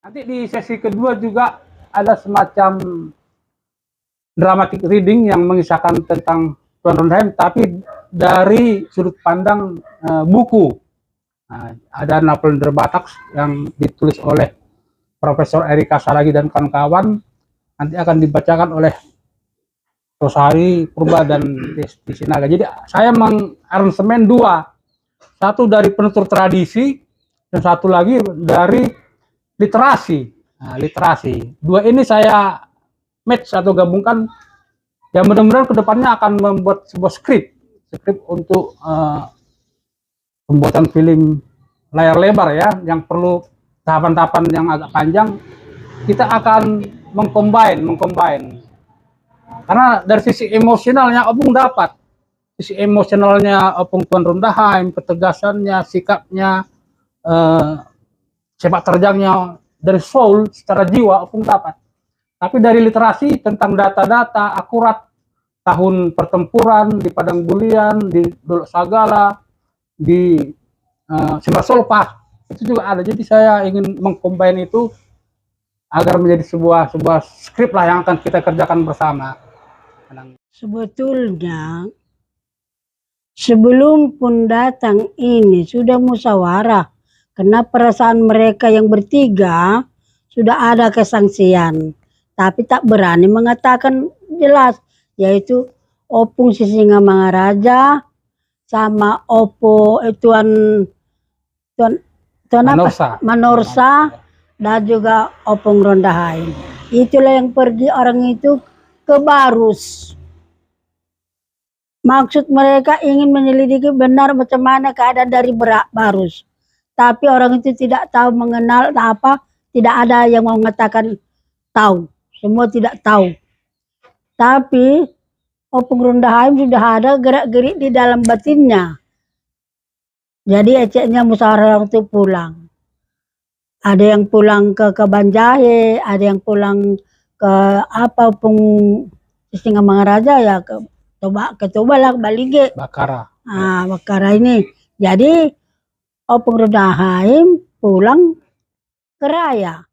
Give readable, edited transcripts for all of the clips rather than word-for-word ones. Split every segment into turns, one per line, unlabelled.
Nanti di sesi kedua juga ada semacam dramatic reading yang mengisahkan tentang Tuan Trondheim, tapi dari sudut pandang buku. Nah, ada Napoleon der Bataks yang ditulis oleh Profesor Erika Saragi dan kawan-kawan, nanti akan dibacakan oleh Rosari Purba dan Desti Sinaga. Jadi saya mengaransemen dua, satu dari penutur tradisi dan satu lagi dari literasi. Nah, literasi. Dua ini saya match atau gabungkan, yang mudah-mudahan kedepannya akan membuat sebuah skrip untuk pembuatan film layar lebar ya, yang perlu tahapan-tahapan yang agak panjang. Kita akan mengcombine. Karena dari sisi emosionalnya Opung dapat. Sisi emosionalnya Opung Tuan Trondheim, ketegasannya, sikapnya, sepak terjangnya, dari soul, secara jiwa Opung dapat. Tapi dari literasi tentang data-data akurat, tahun pertempuran di Padang Bulian, di Dolok Sagala, di Sumber Solpa, itu juga ada. Jadi saya ingin mengcombine itu agar menjadi sebuah skrip lah yang akan kita kerjakan bersama.
Sebetulnya sebelum pun datang ini sudah musyawarah, karena perasaan mereka yang bertiga sudah ada kesangsian, tapi tak berani mengatakan jelas, yaitu Opung Sisingamangaraja sama Tuan Manorsa dan juga Opung Trondheim. Itulah yang pergi orang itu ke Barus. Maksud mereka ingin menyelidiki benar macam mana keadaan dari Barus. Tapi orang itu tidak tahu mengenal apa, tidak ada yang mau mengatakan tahu. Semua tidak tahu. Tapi Opung Trondheim sudah ada gerak-gerik di dalam batinnya. Jadi eceknya musyawarah itu pulang. Ada yang pulang ke Banjahe, ada yang pulang ke Opung Sisingamangaraja ya, ke Toba lah balik
Bakara.
Bakara ini. Jadi Opung Trondheim pulang ke Raya.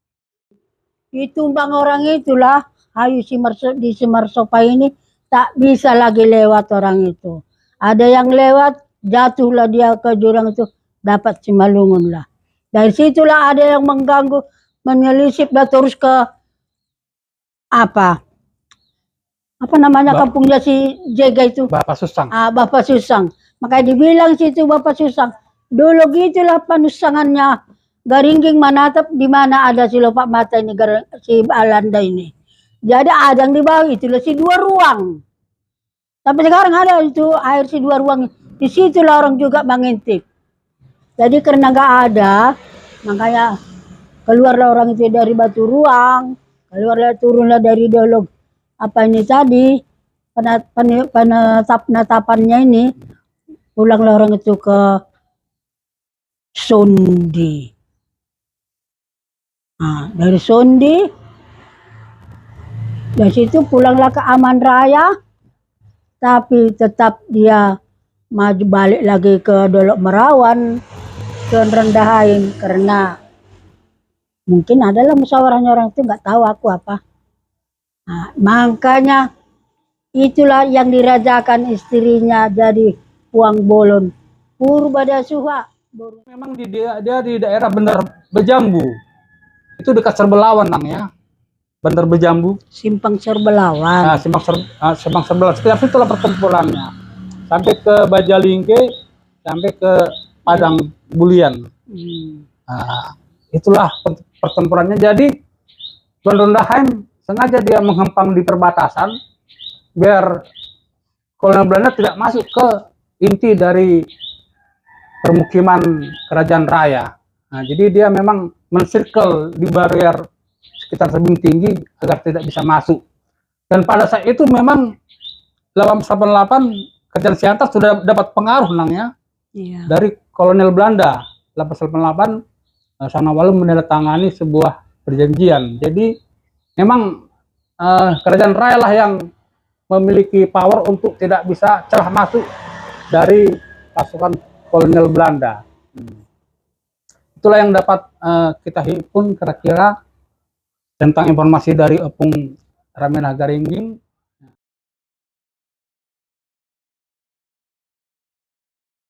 Ditumbang orang itulah, hayu di Simarsopa ini tak bisa lagi lewat orang itu. Ada yang lewat, jatuhlah dia ke jurang itu, dapat Simalungun lah. Dari situlah ada yang mengganggu, menyelisip dan terus ke apa namanya kampungnya si Jega itu?
Bapak Susang.
Bapak Susang. Makanya dibilang situ Bapak Susang. Dulu gitulah panusangannya. Garingging manatap di mana ada si Lopak Mata ini, si Alanda ini. Jadi ada yang di bawah itulah si dua ruang. Tapi sekarang ada itu air si dua ruang. Di situlah orang juga mengintip. Jadi karena nggak ada, makanya keluarlah orang itu dari batu ruang, keluarlah turunlah dari dolog apa ini tadi, penetapannya ini, pulanglah orang itu ke Sondi. Nah, dari Sondi, dari situ pulanglah ke Aman Raya, tapi tetap dia maju balik lagi ke Dolok Merawan, ke Trondheim, karena mungkin adalah musyawarahnya orang itu, nggak tahu aku apa. Nah, makanya itulah yang dirajakan istrinya jadi Puang Bolon Purbadasuha.
Memang dia di daerah Bandar Bejambu. Itu dekat Serbelawan namanya. Bandar Bejambu.
Simpang Serbelawan.
Simpang Serbelawan. Setiap itulah pertempurannya. Sampai ke Bajalingke, sampai ke Padang Bulian. Nah, itulah pertempurannya. Jadi Tuan Trondheim sengaja dia menghempang di perbatasan biar kolonial Belanda tidak masuk ke inti dari permukiman kerajaan raya. Nah, jadi dia memang mencircle di barrier sekitar tebing tinggi agar tidak bisa masuk. Dan pada saat itu memang 1888 kerajaan Siantar sudah dapat pengaruh dari kolonial Belanda. 1888 Sangawalu menandatangani sebuah perjanjian. Jadi memang kerajaan raya lah yang memiliki power untuk tidak bisa celah masuk dari pasukan kolonial Belanda. itulah yang dapat kita himpun kira-kira tentang informasi dari Opung Ramena Garingging